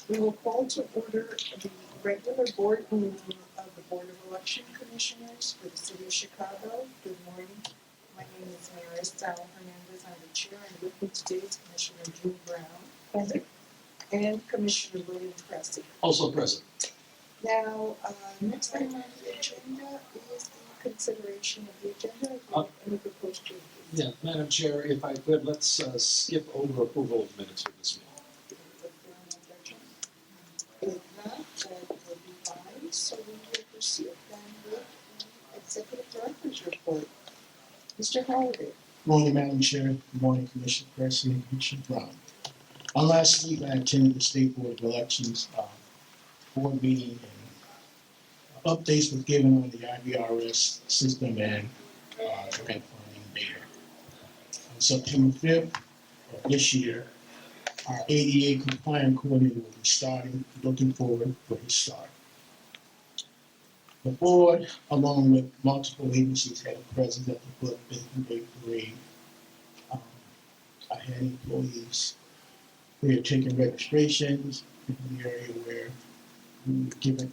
We will call to order the regular board meeting of the Board of Election Commissioners for the City of Chicago. Good morning. My name is Mary Sal Hernandez. I'm the chair, and with me today is Commissioner Drew Brown. Present. And Commissioner William Cressy. Also present. Now, next item on the agenda is the consideration of the agenda. Any proposed changes? Yeah, Madam Chair, if I could, let's skip over approval of minutes for this meeting. If not, that will be fine, so we will proceed then with the Executive Director's report. Mr. Holiday. Good morning, Madam Chair. Good morning, Commissioner Cressy and Commissioner Brown. Last week, I attended the State Board of Elections board meeting, and updates were given on the IVRS system and grant funding data. On September 5th of this year, our ADA compliant coordinator will be starting, looking forward for his start. The board, along with multiple agencies, had a presence at the Book Day Parade. I had employees who had taken registrations in the area where we were given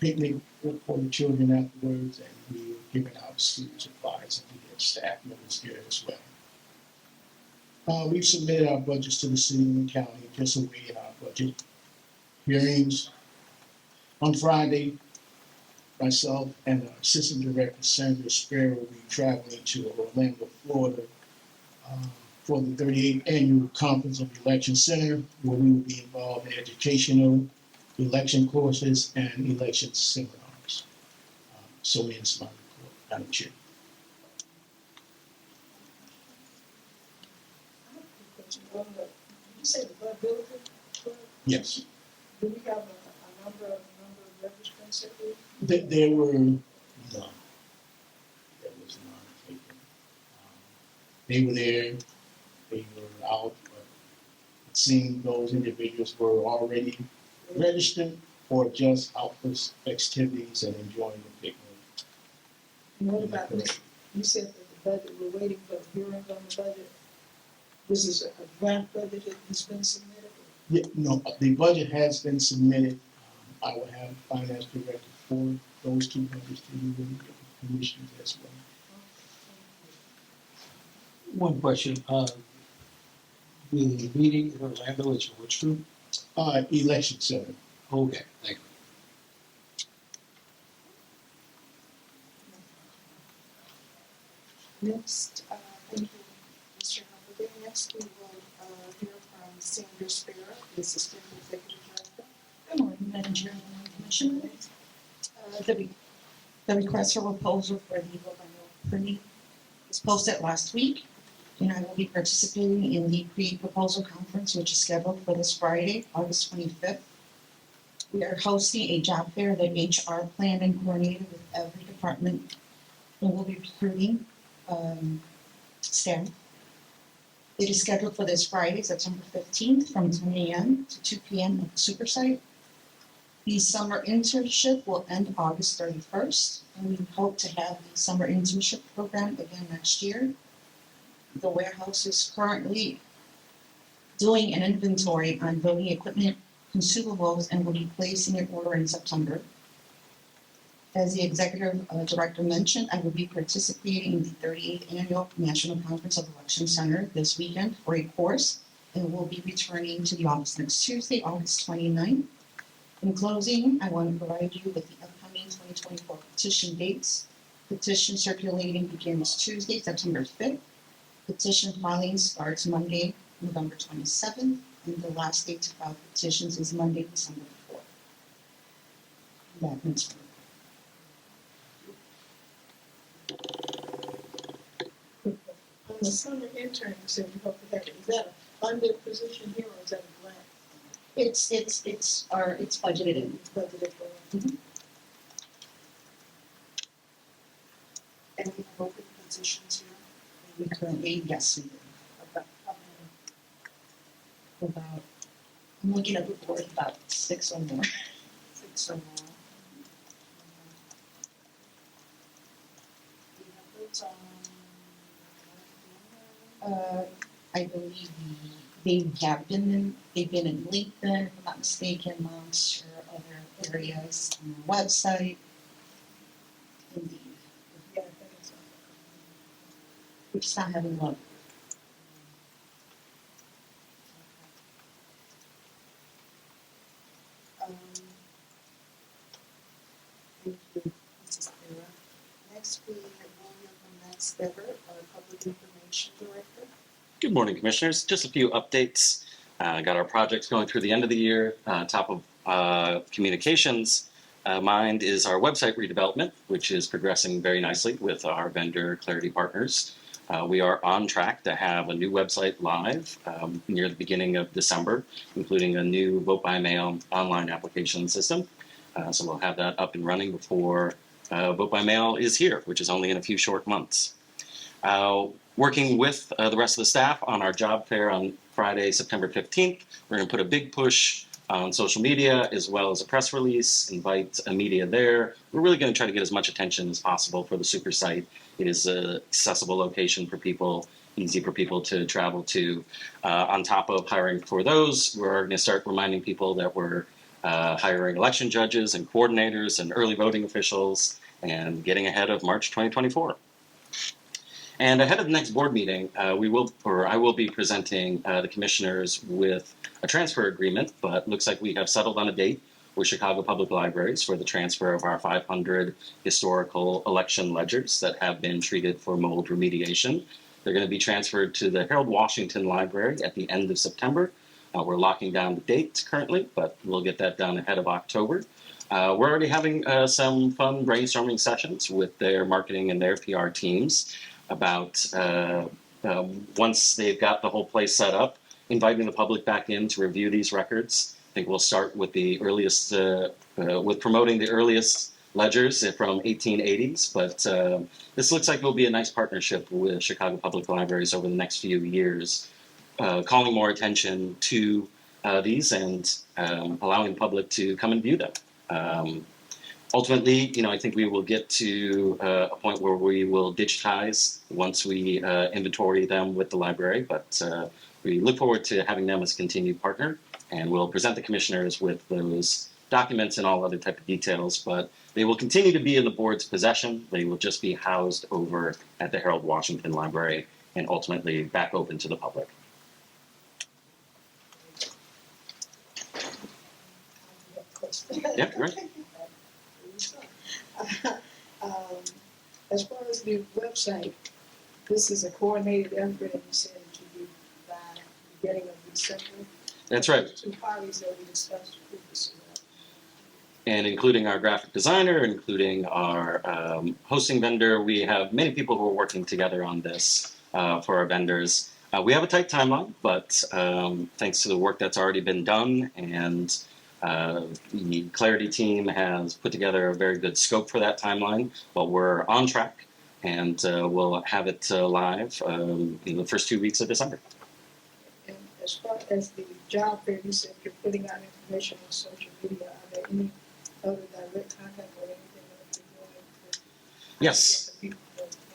picnic for the children afterwards, and we were giving out student supplies, and we had staff members there as well. We've submitted our budgets to the city and the county, just awaiting our budget hearings. On Friday, myself and our Assistant Director, Sandra Sparrow, will be traveling to Orlando, Florida, for the 38th Annual Conference of the Election Center, where we will be involved in educational, election courses, and election seminars. So ends my report, Madam Chair. You said the building? Yes, Do we have a number of registrants that we? there were none. There was none taken. They were there, they were out, but it seemed those individuals were already registered or just out for activities and enjoying the picnic. And what about this? You said that the budget, we're waiting for the hearings on the budget. This is a grant budget that has been submitted? Yeah, no, the budget has been submitted. I will have the finance director for those two budgets to you and the commissioners as well. One question, the meeting in Orlando is for which group? Election center. Okay, thank you. Next, thank you, Mr. Humphrey. Next, we will hear from Sandra Sparrow, the Assistant Executive Director. Good morning, Madam Chair and Commissioners. The request for proposal for the Orlando permit was posted last week, and I will be participating in the pre-proposal conference, which is scheduled for this Friday, August 25th. We are hosting a job fair that HR planned and coordinated with every department, and we'll be recruiting staff. It is scheduled for this Friday, September 15th, from 10 a.m. to 2 p.m. at the Super Site. The summer internship will end August 31st, and we hope to have the summer internship program again next year. The warehouse is currently doing an inventory on voting equipment, consumables, and will be placing an order in September. As the executive director mentioned, I will be participating in the 38th Annual National Conference of Election Center this weekend for a course, and will be returning to the office next Tuesday, August 29th. In closing, I want to provide you with the upcoming 2024 petition dates. Petition circulating begins Tuesday, September 5th. Petition filing starts Monday, November 27th, and the last day to file petitions is Monday, December 4th. That ends my On the summer intern, you said you hope to have, is that a funded position here or is that a grant? It's budgeted in. It's budgeted for. And we have open positions here. We currently, yes, we do. About how many? About, I'm looking at the board, about 6 or more. 6 or more. We have those on. I believe they've been in LinkedIn, if I'm not mistaken, amongst or other areas, on our website. Indeed, Yeah, I think it's we're just not having luck. Thank you, Mrs. Sarah. Next, we will hear from Matt Stever, our Public Information Director. Good morning, Commissioners. Just a few updates. Got our projects going through the end of the year. Top of communications mind is our website redevelopment, which is progressing very nicely with our vendor Clarity Partners. We are on track to have a new website live near the beginning of December, including a new vote by mail online application system. So we'll have that up and running before vote by mail is here, which is only in a few short months. Working with the rest of the staff on our job fair on Friday, September 15th. We're going to put a big push on social media as well as a press release, invite media there. We're really going to try to get as much attention as possible for the super site. It is an accessible location for people, easy for people to travel to. On top of hiring for those, we're going to start reminding people that we're hiring election judges and coordinators and early voting officials and getting ahead of March 2024. And ahead of the next board meeting, I will be presenting the commissioners with a transfer agreement, but looks like we have settled on a date with Chicago Public Libraries for the transfer of our 500 historical election ledgers that have been treated for mold remediation. They're going to be transferred to the Harold Washington Library at the end of September. We're locking down the date currently, but we'll get that done ahead of October. We're already having some fun brainstorming sessions with their marketing and their PR teams about once they've got the whole place set up, inviting the public back in to review these records. I think we'll start with the earliest, with promoting the earliest ledgers from 1880s, but this looks like it will be a nice partnership with Chicago Public Libraries over the next few years, calling more attention to these and allowing the public to come and view them. Ultimately, I think we will get to a point where we will digitize once we inventory them with the library, but we look forward to having them as a continued partner, and we'll present the commissioners with those documents and all other type of details, but they will continue to be in the board's possession. They will just be housed over at the Harold Washington Library and ultimately back open to the public. Yeah, right. As far as the website, this is a coordinated effort, and you said it should be by the beginning of December. That's right. Two parties that we discussed previously. And including our graphic designer, including our hosting vendor, we have many people who are working together on this for our vendors. We have a tight timeline, but thanks to the work that's already been done, and the Clarity team has put together a very good scope for that timeline, but we're on track, and we'll have it live in the first 2 weeks of December. And as far as the job fair, you said you're putting out information on social media. Are there any other direct contact or anything that you're doing? Yes.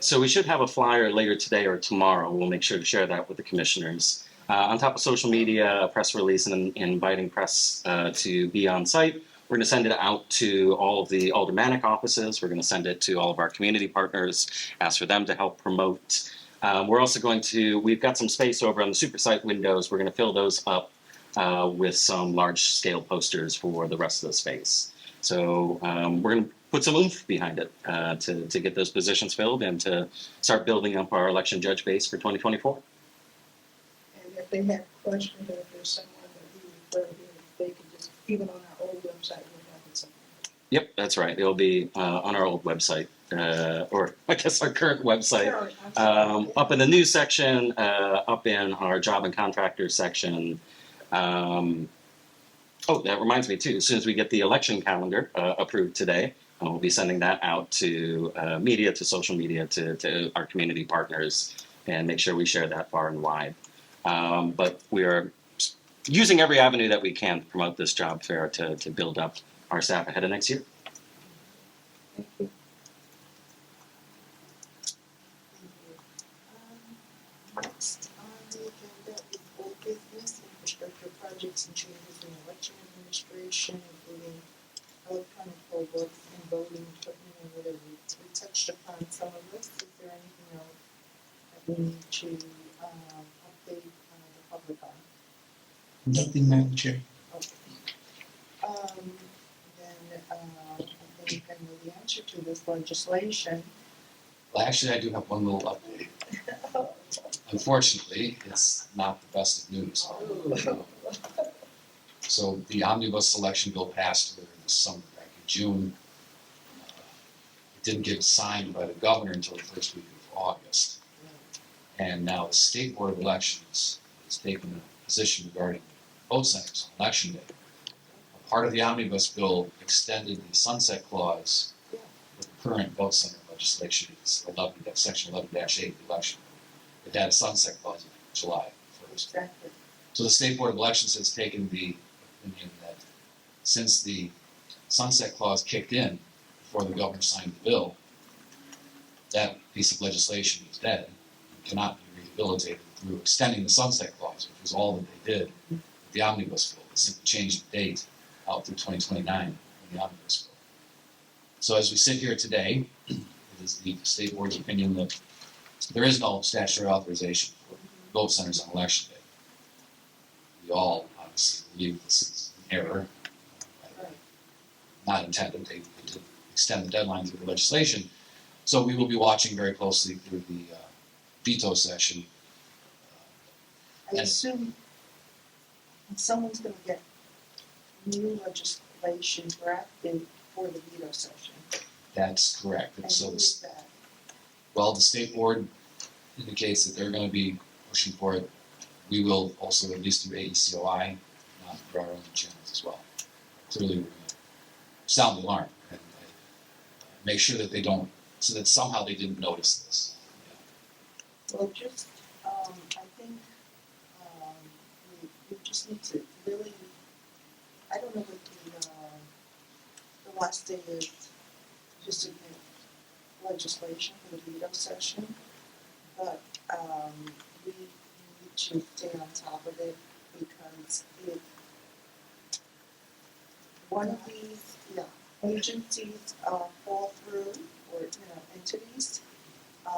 So we should have a flyer later today or tomorrow. We'll make sure to share that with the commissioners. On top of social media, a press release, and inviting press to be on site, we're going to send it out to all of the aldermanic offices. We're going to send it to all of our community partners, ask for them to help promote. We're also we've got some space over on the super site windows. We're going to fill those up with some large scale posters for the rest of the space. So we're going to put some oomph behind it to get those positions filled and to start building up our election judge base for 2024. And if they have questions, or if there's someone that we refer to, they can just, even on our old website, we'll have it somewhere. Yep, that's right. It'll be on our old website, or I guess our current website. Up in the news section, up in our job and contractor section. Oh, that reminds me too, as soon as we get the election calendar approved today, we'll be sending that out to media, to social media, to our community partners, and make sure we share that far and wide. But we are using every avenue that we can to promote this job fair to build up our staff ahead of next year. Thank you. Next on the agenda is old business. some changes in election administration, including electronic poll books and voting equipment and whatever. We touched upon some of this. Is there anything else that we need to update the public on? Nothing, Madam Chair. Okay. Then I think I know the answer to this legislation. Well, actually, I do have one little update. Unfortunately, it's not the best of news. So the omnibus election bill passed earlier this summer, back in June. It didn't get signed by the governor until the first week of August. And now the State Board of Elections has taken a position regarding vote centers on election day. Part of the omnibus bill extended the sunset clause with the current vote center legislation, it's 11, that's section 11-8 of the election. It had a sunset clause in July 1st. Exactly. So the State Board of Elections has taken the opinion that since the sunset clause kicked in before the governor signed the bill, that piece of legislation is dead and cannot be rehabilitated through extending the sunset clause, which was all that they did with the omnibus bill. They simply changed the date out through 2029 in the omnibus bill. So as we sit here today, it is the State Board's opinion that there is no statutory authorization for vote centers on election day. We all obviously believe this is an error, Right. not intended. They did extend the deadline through the legislation. So we will be watching very closely through the veto session. I assume someone's gonna get new legislation drafted for the veto session. That's correct. And And so who this, is that? well, the State Board indicates that they're going to be pushing for it. We will also, at least through AECOI, through our own channels as well. Clearly, we're going to sound the alarm and make sure that they don't, so that somehow they didn't notice this. Well, just, I think, we just need to really, I don't know what the last day is to submit legislation for the veto session, but, we need to stay on top of it because if one of these, agencies, fall through, or, entities, we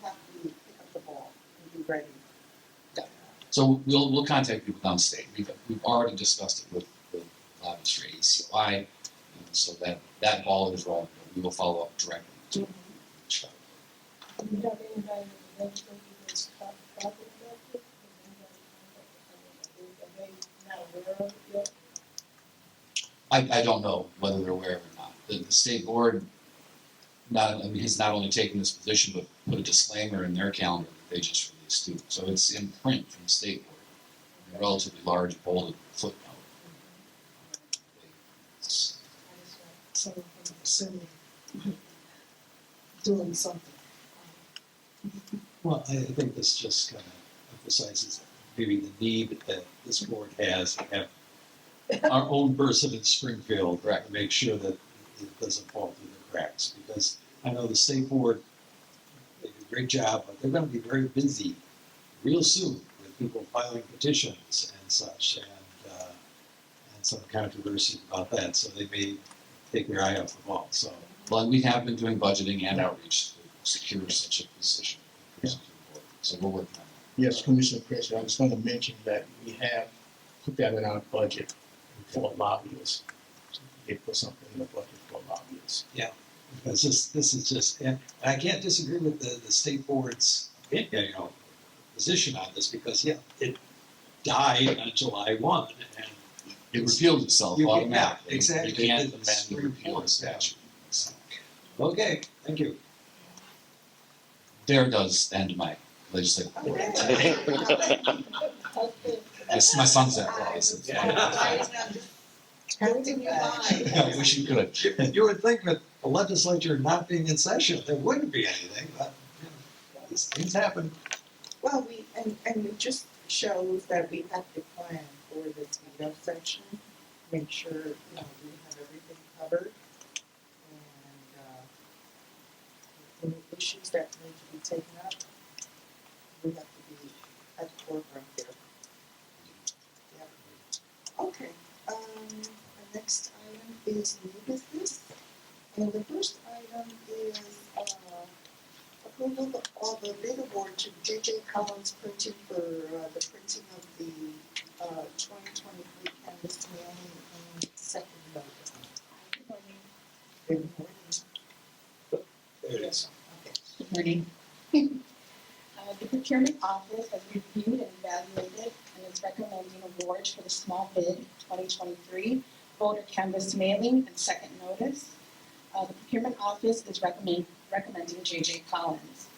have to pick up the ball and be ready. So we'll contact people downstate. We've already discussed it with lobbies for AECOI, and so that ball is rolling. We will follow up directly to Mhm. Chicago. Do you have anybody in the legislature that's talking about it? Are they not aware of it yet? I don't know whether they're aware of it or not. The State Board has not only taken this position, but put a disclaimer in their calendar that they just released too. So it's in print from the State Board, in a relatively large bolded footnote. It's- Someone from the city doing something. Well, I think this just kind of emphasizes maybe the need that this board has to have our own person in Springfield Correct. to make sure that it doesn't fall through the cracks. Because I know the state board, they do a great job, but they're gonna be very busy real soon with people filing petitions and such, and some controversy about that, so they may take their eye off the ball, so. Well, we have been doing budgeting and outreach to secure such a position. Yeah. So we're working on that. Yes, Commissioner President, I was going to mention that we have put that in our budget for lobbyists. They put something in the budget for lobbyists. Because this is just, and I can't disagree with the state board's, position on this, because, it died on July 1, and It repealed itself You can- automatically. yeah, exactly. You can't It's amend or Supreme repeal Court, a statute. So okay, thank you. there does end my legislative report. Okay. It's my sunset clause. Counting your mind. I wish you could. You would think that the legislature not being in session, there wouldn't be anything, but these things happen. Well, and it just shows that we have to plan for this veto section, make sure, we have everything covered. And, any issues that need to be taken up, we have to be at the forefront there. Yep. next item is new business. And the first item is, approval of the bid award to J.J. Collins Printing for, the printing of the, 2023 canvas mailing and second notice. Good morning. There it is. Okay. Good morning. The procurement office has reviewed and evaluated and is recommending awards for the small bid 2023 voter canvas mailing and second notice. The procurement office is recommending J.J. Collins.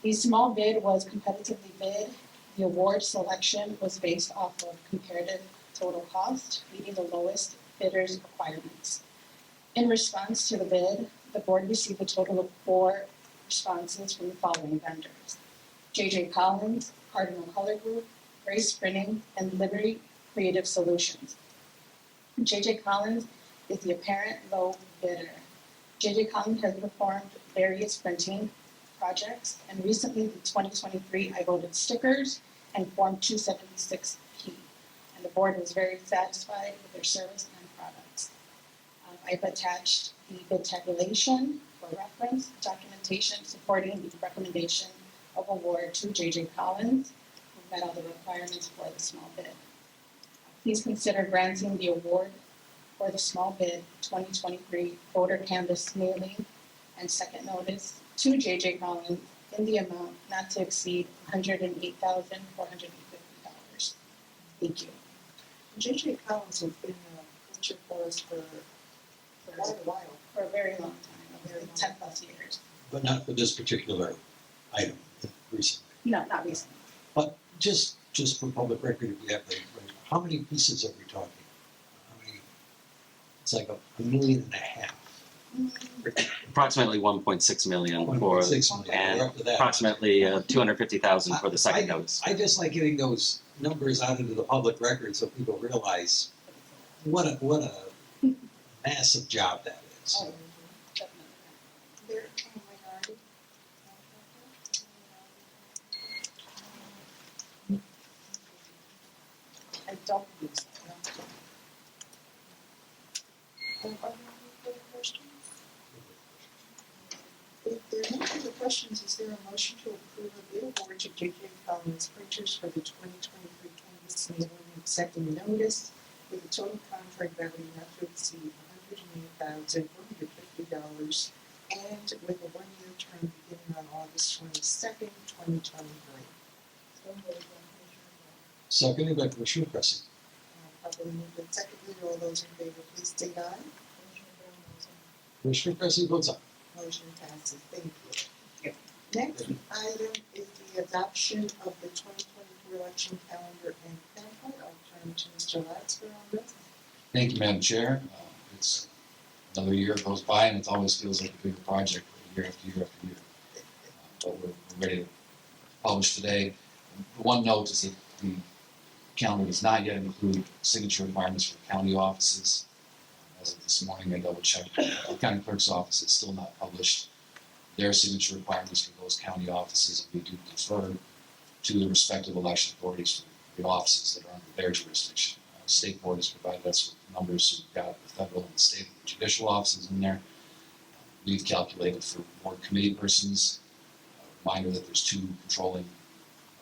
The small bid was competitively bid. The award selection was based off of comparative total cost, meeting the lowest bidder's requirements. In response to the bid, the board received a total of 4 responses from the following vendors: J.J. Collins, Cardinal Color Group, Grace Printing, and Liberty Creative Solutions. J.J. Collins is the apparent low bidder. J.J. Collins has performed various printing projects, and recently the 2023 I voted stickers and Form 276P, and the board was very satisfied with their service and products. I've attached the bid tabulation for reference, documentation supporting the recommendation of award to J.J. Collins, who met all the requirements for the small bid. Please consider granting the award for the small bid 2023 voter canvas mailing and second notice to J.J. Collins in the amount not to exceed $108,450. Thank you. J.J. Collins has been a printer for us for quite a while. For a very long time, over 10 plus years. But not for this particular item recently. No, not recently. But just for public record, if we have the, how many pieces are we talking? How many? It's like $1.5 million. Approximately 1.6 million for, 1.6 million, and we're up to that. approximately 250,000 for the second notice. I just like getting those numbers out into the public record so people realize what a massive job that is. Oh, definitely. They're a minority. I don't believe so. Are there any further questions? If there are no further questions, is there a motion to approve a bid award to J.J. Collins Printers for the 2023 canvas mailing and second notice with a total contract value not to exceed $108,450 and with a one-year term beginning on August 22nd, 2023. Seconded by Commissioner Cressy. Properly moved and seconded, all those in favor, please state aye. Commissioner Cressy votes aye. Motion passes, thank you. Next item is the adoption of the 2024 election calendar and pamphlet. I'll turn to Mr. Latzer on this. Thank you, Madam Chair. It's another year goes by and it always feels like a bigger project year after year after year. But we're ready to publish today. One note is that the calendar does not yet include signature requirements for county offices. As of this morning, I double checked. The county clerk's office is still not published their signature requirements for those county offices, and we do defer to the respective election authorities for the offices that are under their jurisdiction. State board has provided us with numbers, so we've got the federal and the state and the judicial offices in there. We've calculated for board committee persons. Reminder that there's 2 controlling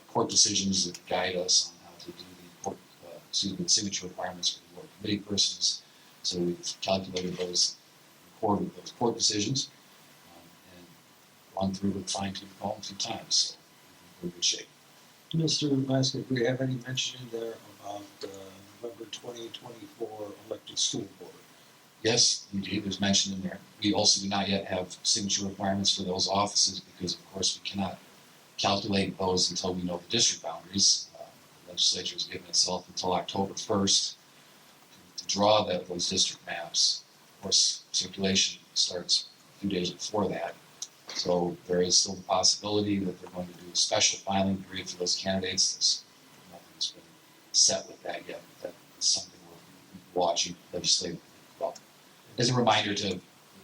court decisions that guide us on how to do the court, the signature requirements for the board committee persons. So we've calculated those, recorded those court decisions, and run through with fine-tooth comb 2 times. So we're in good shape. Mr. Lasker, do we have any mention in there about November 2024 elected school board? Yes, indeed, there's mention in there. We also do not yet have signature requirements for those offices because, of course, we cannot calculate those until we know the district boundaries. The legislature has given itself until October 1st to draw those district maps. Of course, circulation starts a few days before that. So there is still the possibility that they're going to do a special filing period for those candidates. Nothing's been set with that yet, but that is something we're watching legislatively. Well, as a reminder to the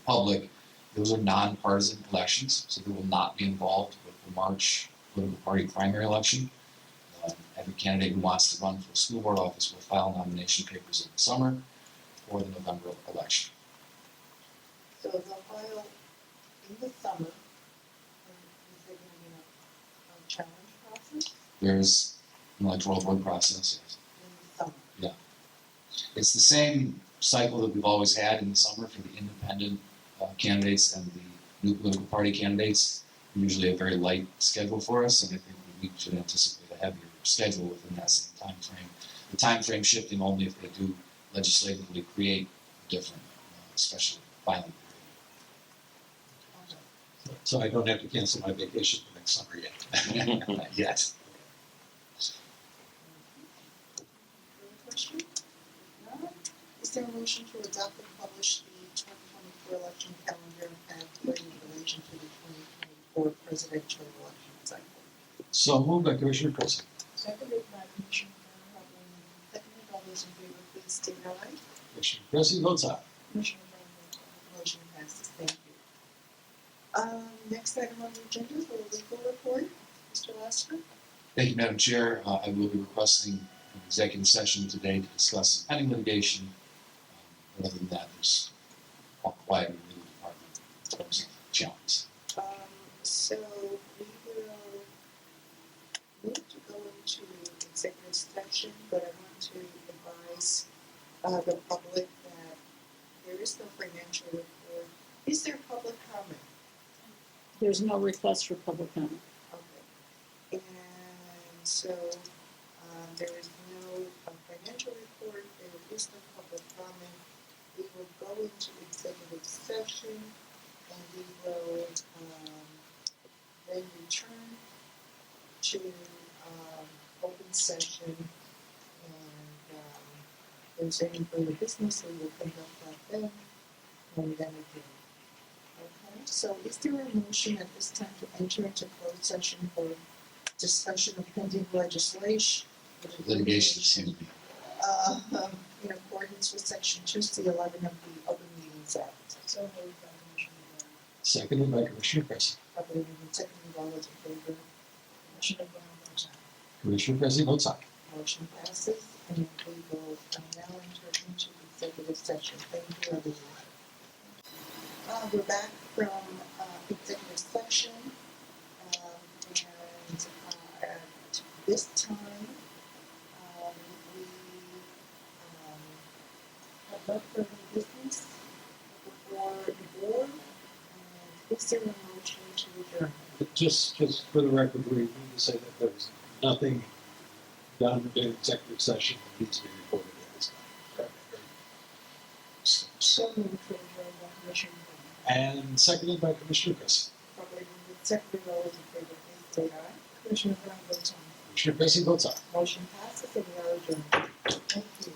public, those are nonpartisan elections, so they will not be involved with the March political party primary election. Every candidate who wants to run for a school board office will file nomination papers in the summer. before the November election. So they'll file in the summer, and is there gonna be a challenge process There's an electoral vote process, yes. in the summer? It's the same cycle that we've always had in the summer for the independent candidates and the new political party candidates. Usually a very light schedule for us, and I think we should anticipate a heavier schedule within that same time frame. The time frame shifting only if they do legislatively create a different special filing So I don't have to cancel my vacation for next summer yet. period. Yes. Further question? If not, is there a motion to adopt and publish the 2024 election calendar and pathway in relation to the 2024 presidential election cycle? So moved by Commissioner Christie. Seconded by Commissioner Brown. Seconded, all those in favor, please state aye. Commissioner Christie votes aye. Commissioner Brown votes aye. Motion passes. Thank you. Next item on the agenda is the legal report. Mr. Lasker? Thank you, Madam Chair. I will be requesting an executive session today to discuss some pending litigation. But other than that, there's all quiet in the legal department in terms of challenges. So we will need to go into executive session, but I want to advise the public that there is no financial report. Is there public comment? There's no request for public comment. Okay. And so there is no financial report, there is no public comment. We will go into executive session and we will then return to open session and if there's any further business, we will conduct that then and then again. Okay, so is there a motion at this time to enter into closed session for discussion of pending legislation? Litigation, excuse me. In accordance with section 2C11 of the Open Meetings Act. So moved by Commissioner Brown. Seconded by Commissioner Christie. Properly moved and seconded, all those in favor? Commissioner Brown votes aye. Commissioner Christie votes aye. Motion passes, and we will now enter into executive session. Thank you, everyone. We're back from executive session, and at this time, we have no further business before the board. And is there a motion to adjourn? Just for the record, we need to say that there's nothing done in executive session that needs to be reported at this time. So moved to adjourn by Commissioner Brown. And seconded by Commissioner Christie. Properly moved and seconded, all those in favor, please state aye. Commissioner Brown votes aye. Commissioner Christie votes aye. Motion passes and we are adjourned. Thank you.